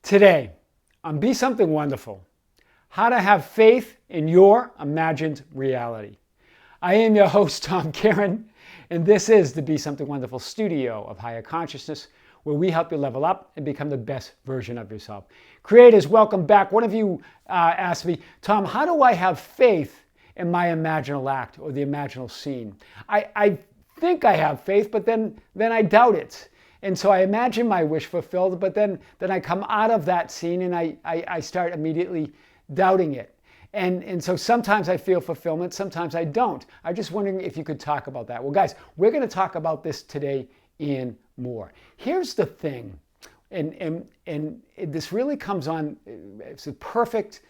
Today, on Be Something Wonderful, how to have faith in your imagined reality. I am your host, Tom Karen, and this is the Be Something Wonderful studio of higher consciousness, where we help you level up and become the best version of yourself. Creators, welcome back. One of you asked me, Tom, how do I have faith in my imaginal act or the imaginal scene? I think I have faith, but then I doubt it. And so I imagine my wish fulfilled, but then I come out of that scene and I start immediately doubting it. And so sometimes I feel fulfillment, sometimes I don't. I'm just wondering if you could talk about that. Well, guys, we're going to talk about this today and more. Here's the thing, and this really comes on, it's a perfect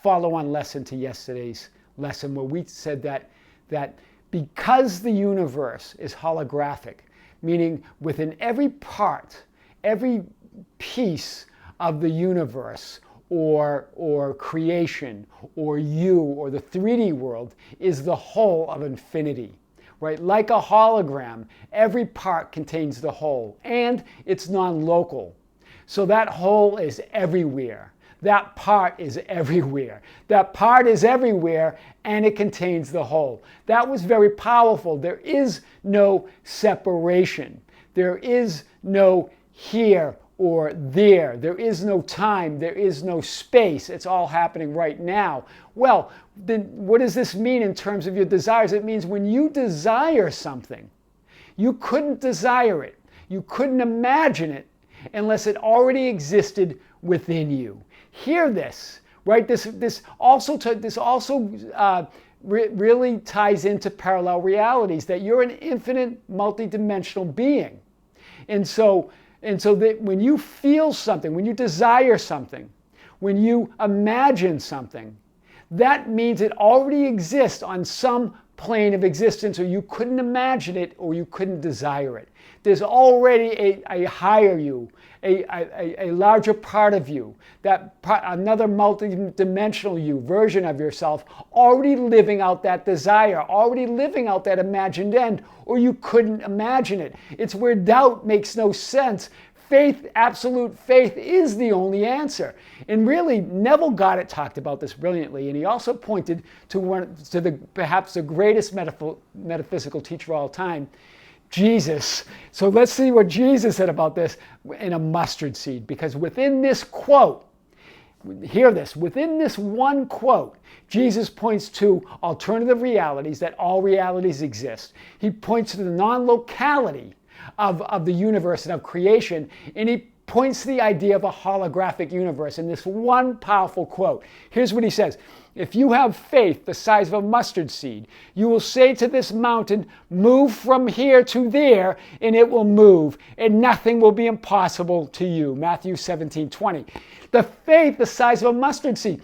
follow-on lesson to yesterday's lesson where we said that because the universe is holographic, meaning within every part, every piece of the universe or creation or you or the 3D world is the whole of infinity, right? Like a hologram, every part contains the whole, and it's non-local. So that whole is everywhere. That part is everywhere. That part is everywhere, and it contains the whole. That was very powerful. There is no separation. There is no here or there. There is no time. There is no space. It's all happening right now. Well, then what does this mean in terms of your desires? It means when you desire something, you couldn't desire it. You couldn't imagine it unless it already existed within you. Hear this, right? This also really ties into parallel realities, that you're an infinite, multidimensional being. And so that when you feel something, when you desire something, when you imagine something, that means it already exists on some plane of existence, or you couldn't imagine it or you couldn't desire it. There's already a higher you, a larger part of you, another multi-dimensional you, version of yourself, already living out that desire, already living out that imagined end, or you couldn't imagine it. It's where doubt makes no sense. Faith, absolute faith, is the only answer. And really, Neville Goddard talked about this brilliantly, and he also pointed to perhaps the greatest metaphysical teacher of all time, Jesus. So let's see what Jesus said about this in a mustard seed, because within this quote, hear this, within this one quote, Jesus points to alternative realities, that all realities exist. He points to the non-locality of the universe and of creation, and he points to the idea of a holographic universe in this one powerful quote. Here's what he says: if you have faith the size of a mustard seed, you will say to this mountain, move from here to there, and it will move, and nothing will be impossible to you. Matthew 17:20. The faith the size of a mustard seed.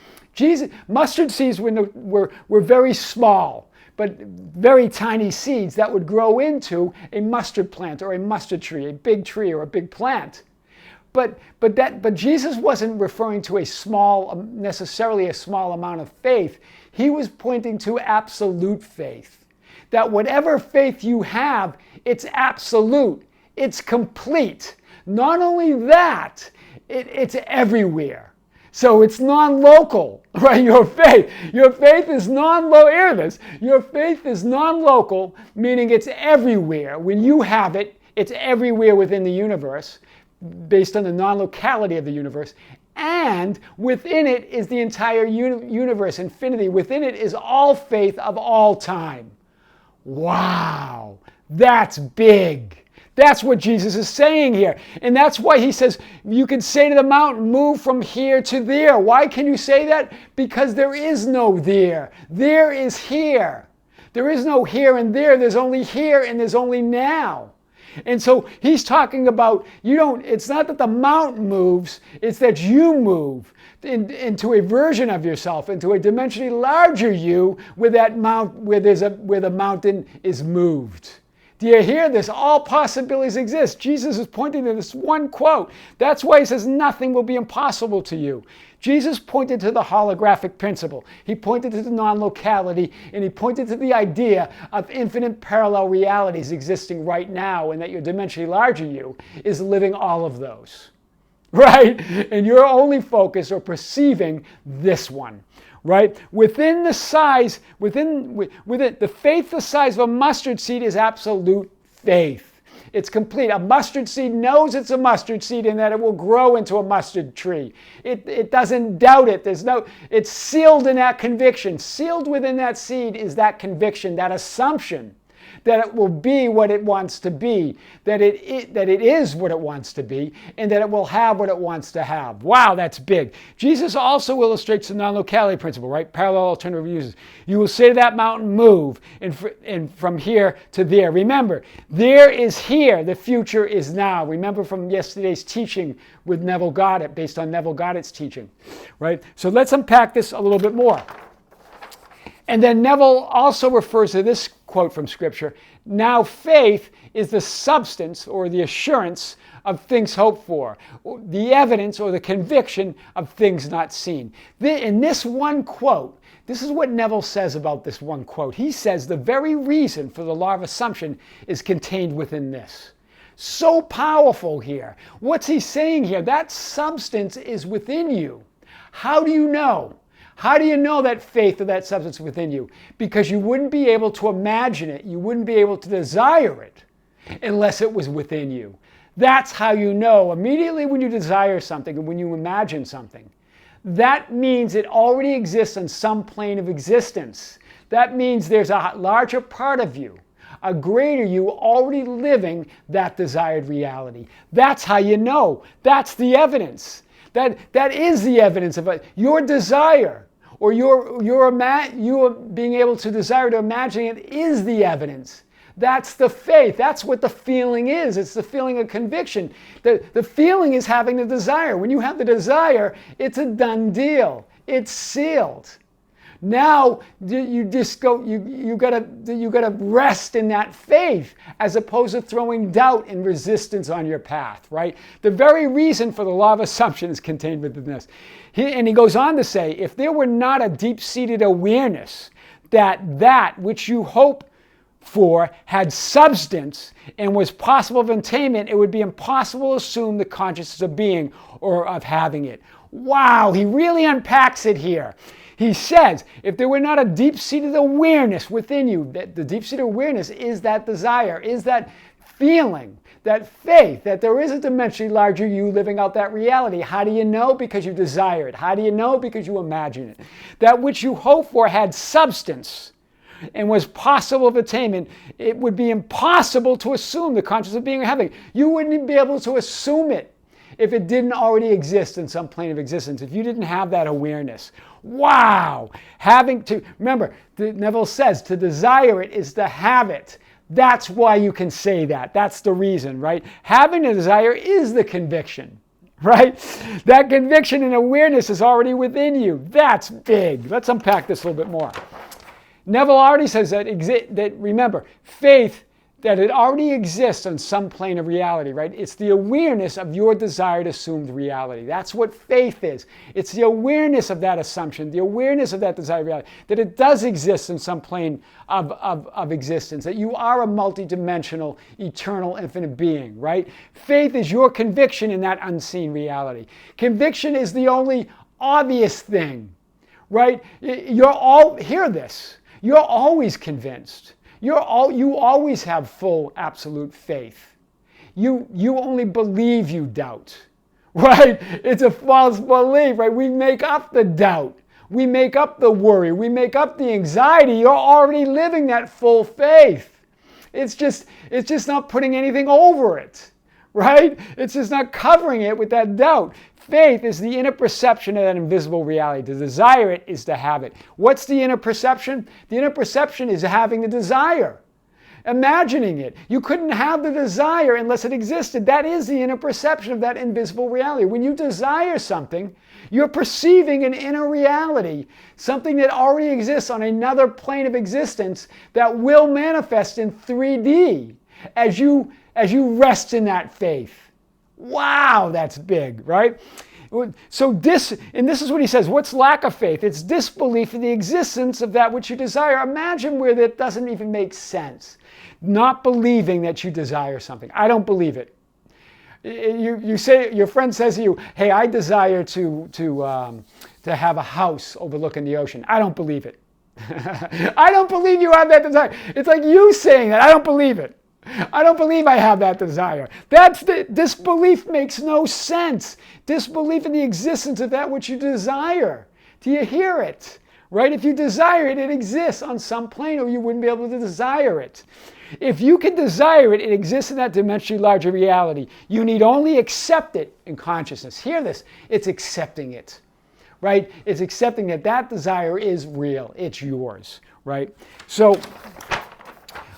Mustard seeds were very small, but very tiny seeds that would grow into a mustard plant or a mustard tree, a big tree or a big plant. But Jesus wasn't referring to necessarily a small amount of faith. He was pointing to absolute faith. That whatever faith you have, it's absolute, it's complete. Not only that, it's everywhere. So it's non-local, right? Your faith is non-local. Hear this. Your faith is non-local, meaning it's everywhere. When you have it, it's everywhere within the universe, based on the non-locality of the universe. And within it is the entire universe, infinity. Within it is all faith of all time. Wow, that's big. That's what Jesus is saying here. And that's why he says, you can say to the mountain, move from here to there. Why can you say that? Because there is no there. There is here. There is no here and there. There's only here and there's only now. And so he's talking about, it's not that the mountain moves, it's that you move into a version of yourself, into a dimensionally larger you where the mountain is moved. Do you hear this? All possibilities exist. Jesus is pointing to this one quote. That's why he says nothing will be impossible to you. Jesus pointed to the holographic principle. He pointed to the non-locality, and he pointed to the idea of infinite parallel realities existing right now, and that your dimensionally larger you is living all of those. right? And you're only focused or perceiving this one, right? Within the size, within the faith the size of a mustard seed is absolute faith. It's complete. A mustard seed knows it's a mustard seed and that it will grow into a mustard tree. It doesn't doubt it. It's sealed in that conviction. Sealed within that seed is that conviction, that assumption that it will be what it wants to be, that it is what it wants to be, and that it will have what it wants to have. Wow, that's big. Jesus also illustrates the non-locality principle, right? Parallel alternative uses. You will say to that mountain, move, and from here to there. Remember, there is here, the future is now. Remember from yesterday's teaching with Neville Goddard, based on Neville Goddard's teaching, right? So let's unpack this a little bit more. And then Neville also refers to this quote from Scripture. Now faith is the substance or the assurance of things hoped for, the evidence or the conviction of things not seen. In this one quote, this is what Neville says about this one quote. He says the very reason for the law of assumption is contained within this. So powerful here. What's he saying here? That substance is within you. How do you know? How do you know that faith or that substance within you? Because you wouldn't be able to imagine it. You wouldn't be able to desire it unless it was within you. That's how you know. Immediately when you desire something and when you imagine something, that means it already exists on some plane of existence. That means there's a larger part of you, a greater you already living that desired reality. That's how you know. That's the evidence. That is the evidence of it. Your desire or your being able to desire to imagine it is the evidence. That's the faith. That's what the feeling is. It's the feeling of conviction. The feeling is having the desire. When you have the desire, it's a done deal. It's sealed. Now you just go. You gotta rest in that faith as opposed to throwing doubt and resistance on your path. Right. The very reason for the law of assumption is contained within this. And he goes on to say, if there were not a deep-seated awareness that which you hope for had substance and was possible of attainment, it would be impossible to assume the consciousness of being or of having it. Wow, he really unpacks it here. He says, if there were not a deep-seated awareness within you, that the deep-seated awareness is that desire, is that feeling, that faith, that there is a dimensionally larger you living out that reality. How do you know? Because you desire it. How do you know? Because you imagine it. That which you hope for had substance and was possible of attainment. It would be impossible to assume the consciousness of being or having. You wouldn't be able to assume it if it didn't already exist in some plane of existence, if you didn't have that awareness. Wow! Remember, Neville says, to desire it is to have it. That's why you can say that. That's the reason, right? Having a desire is the conviction, right? That conviction and awareness is already within you. That's big. Let's unpack this a little bit more. Neville already says that remember, faith, that it already exists on some plane of reality, right? It's the awareness of your desired assumed reality. That's what faith is. It's the awareness of that assumption, the awareness of that desired reality, that it does exist in some plane of existence, that you are a multidimensional, eternal, infinite being, right? Faith is your conviction in that unseen reality. Conviction is the only obvious thing, right? Hear this. You're always convinced. You always have full, absolute faith. You only believe you doubt, right? It's a false belief, right? We make up the doubt. We make up the worry. We make up the anxiety. You're already living that full faith. It's just not putting anything over it, right? It's just not covering it with that doubt. Faith is the inner perception of that invisible reality. To desire it is to have it. What's the inner perception? The inner perception is having the desire, imagining it. You couldn't have the desire unless it existed. That is the inner perception of that invisible reality. When you desire something, you're perceiving an inner reality, something that already exists on another plane of existence that will manifest in 3D as you rest in that faith. Wow, that's big, right? So this is what he says. What's lack of faith? It's disbelief in the existence of that which you desire. Imagine where that doesn't even make sense. Not believing that you desire something. I don't believe it. You say, your friend says to you, hey, I desire to have a house overlooking the ocean. I don't believe it. I don't believe you have that desire. It's like you saying that. I don't believe it. I don't believe I have that desire. Disbelief makes no sense. Disbelief in the existence of that which you desire. Do you hear it? Right? If you desire it, it exists on some plane, or you wouldn't be able to desire it. If you can desire it, it exists in that dimensionally larger reality. You need only accept it in consciousness. Hear this. It's accepting it. Right? It's accepting that that desire is real. It's yours. Right? So,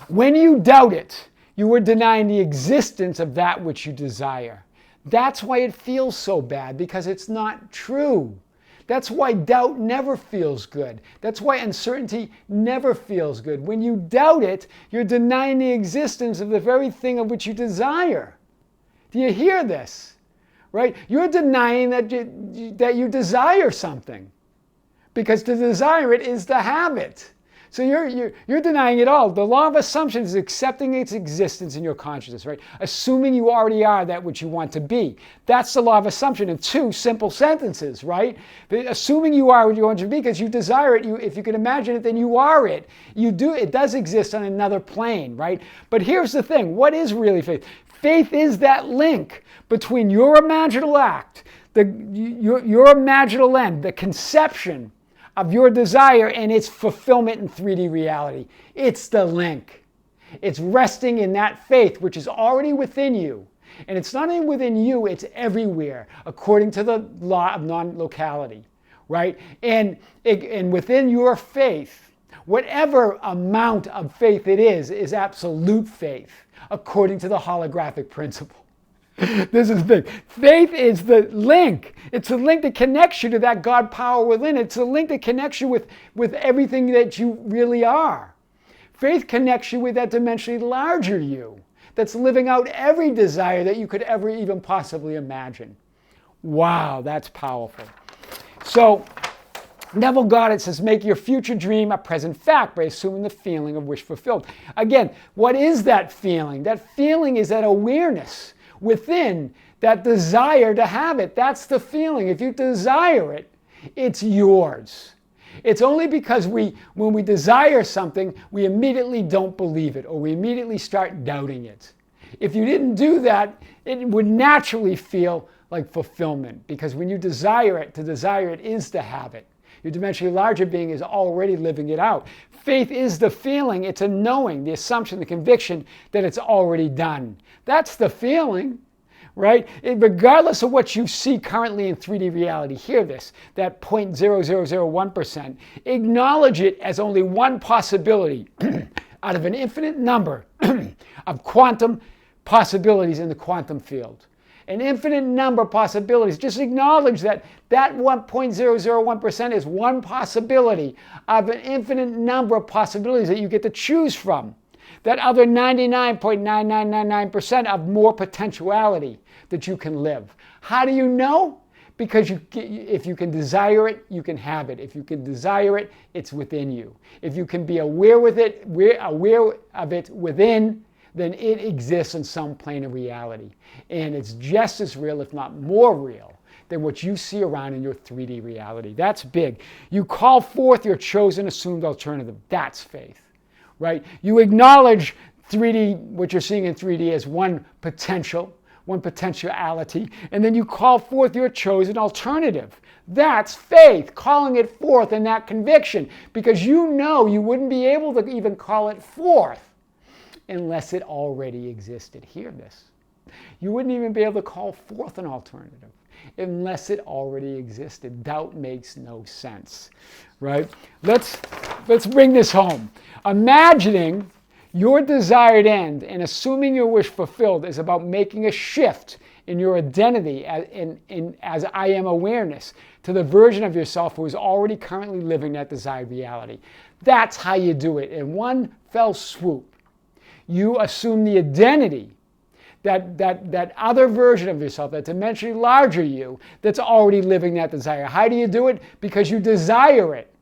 when you doubt it, you are denying the existence of that which you desire. That's why it feels so bad, because it's not true. That's why doubt never feels good. That's why uncertainty never feels good. When you doubt it, you're denying the existence of the very thing of which you desire. Do you hear this? Right? You're denying that you desire something, because to desire it is to have it. So you're denying it all. The law of assumption is accepting its existence in your consciousness, right? Assuming you already are that which you want to be. That's the law of assumption in two simple sentences, right? Assuming you are what you want to be because you desire it. If you can imagine it, then you are it. It does exist on another plane, right? But here's the thing. What is really faith? Faith is that link between your imaginal act, your imaginal end, the conception of your desire and its fulfillment in 3D reality. It's the link. It's resting in that faith which is already within you. And it's not only within you, it's everywhere, according to the law of non-locality, right? And within your faith, whatever amount of faith it is absolute faith, according to the holographic principle. This is big. Faith is the link. It's the link that connects you to that God power within. It's the link that connects you with everything that you really are. Faith connects you with that dimensionally larger you that's living out every desire that you could ever even possibly imagine. Wow, that's powerful. So, Neville Goddard says, make your future dream a present fact by assuming the feeling of wish fulfilled. Again, what is that feeling? That feeling is that awareness within, that desire to have it. That's the feeling. If you desire it, it's yours. It's only because when we desire something, we immediately don't believe it, or we immediately start doubting it. If you didn't do that, it would naturally feel like fulfillment, because when you desire it, to desire it is to have it. Your dimensionally larger being is already living it out. Faith is the feeling, it's a knowing, the assumption, the conviction that it's already done. That's the feeling, right? Regardless of what you see currently in 3D reality, hear this, that 0.0001%, acknowledge it as only one possibility out of an infinite number of quantum possibilities in the quantum field. An infinite number of possibilities. Just acknowledge that 1.001% is one possibility of an infinite number of possibilities that you get to choose from. That other 99.9999% of more potentiality that you can live. How do you know? Because if you can desire it, you can have it. If you can desire it, it's within you. If you can be aware of it within, then it exists in some plane of reality. And it's just as real, if not more real, than what you see around in your 3D reality. That's big. You call forth your chosen assumed alternative. That's faith, right? You acknowledge 3D, what you're seeing in 3D as one potentiality, and then you call forth your chosen alternative. That's faith, calling it forth in that conviction, because you know you wouldn't be able to even call it forth unless it already existed. Hear this. You wouldn't even be able to call forth an alternative unless it already existed. Doubt makes no sense, right? Let's bring this home. Imagining your desired end and assuming your wish fulfilled is about making a shift in your identity as I am awareness to the version of yourself who is already currently living that desired reality. That's how you do it. In one fell swoop, you assume the identity, that other version of yourself, that dimensionally larger you, that's already living that desire. How do you do it? Because you desire it.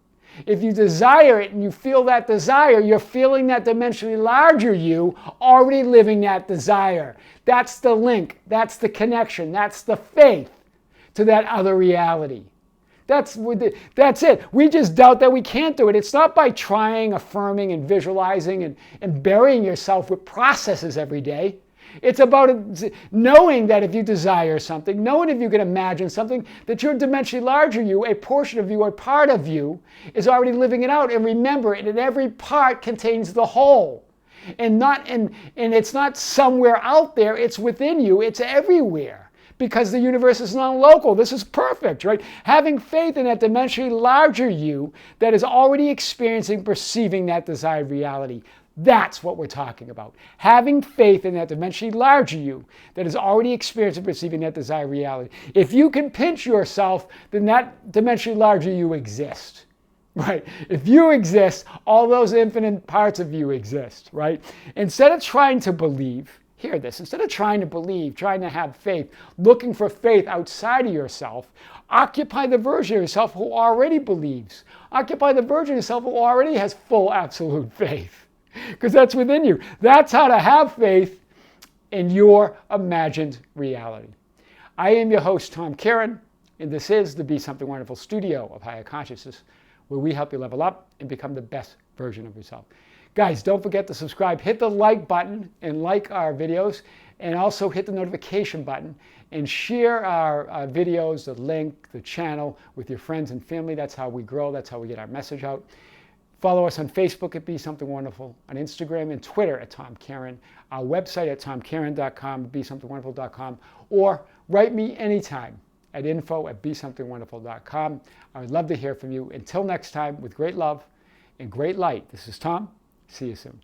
If you desire it and you feel that desire, you're feeling that dimensionally larger you already living that desire. That's the link. That's the connection. That's the faith to that other reality. That's it. We just doubt that we can't do it. It's not by trying, affirming, and visualizing and burying yourself with processes every day. It's about knowing that if you desire something, knowing if you can imagine something, that your dimensionally larger you, a portion of you or part of you, is already living it out. And remember, it in every part contains the whole. And it's not somewhere out there, it's within you, it's everywhere. Because the universe is non-local. This is perfect, right? Having faith in that dimensionally larger you that is already experiencing, perceiving that desired reality. That's what we're talking about. Having faith in that dimensionally larger you that is already experiencing, perceiving that desired reality. If you can pinch yourself, then that dimensionally larger you exists. Right? If you exist, all those infinite parts of you exist, right? Instead of trying to believe, hear this, instead of trying to believe, trying to have faith, looking for faith outside of yourself, occupy the version of yourself who already believes. Occupy the version of yourself who already has full absolute faith. Because that's within you. That's how to have faith in your imagined reality. I am your host, Tom Karen, and this is the Be Something Wonderful studio of Higher Consciousness, where we help you level up and become the best version of yourself. Guys, don't forget to subscribe. Hit the like button and like our videos, and also hit the notification button and share our videos, the link, the channel with your friends and family. That's how we grow. That's how we get our message out. Follow us on Facebook at Be Something Wonderful, on Instagram and Twitter at Tom Karen, our website at tomkaren.com, besomethingwonderful.com, or write me anytime at info@besomethingwonderful.com. I would love to hear from you. Until next time, with great love and great light, this is Tom. See you soon.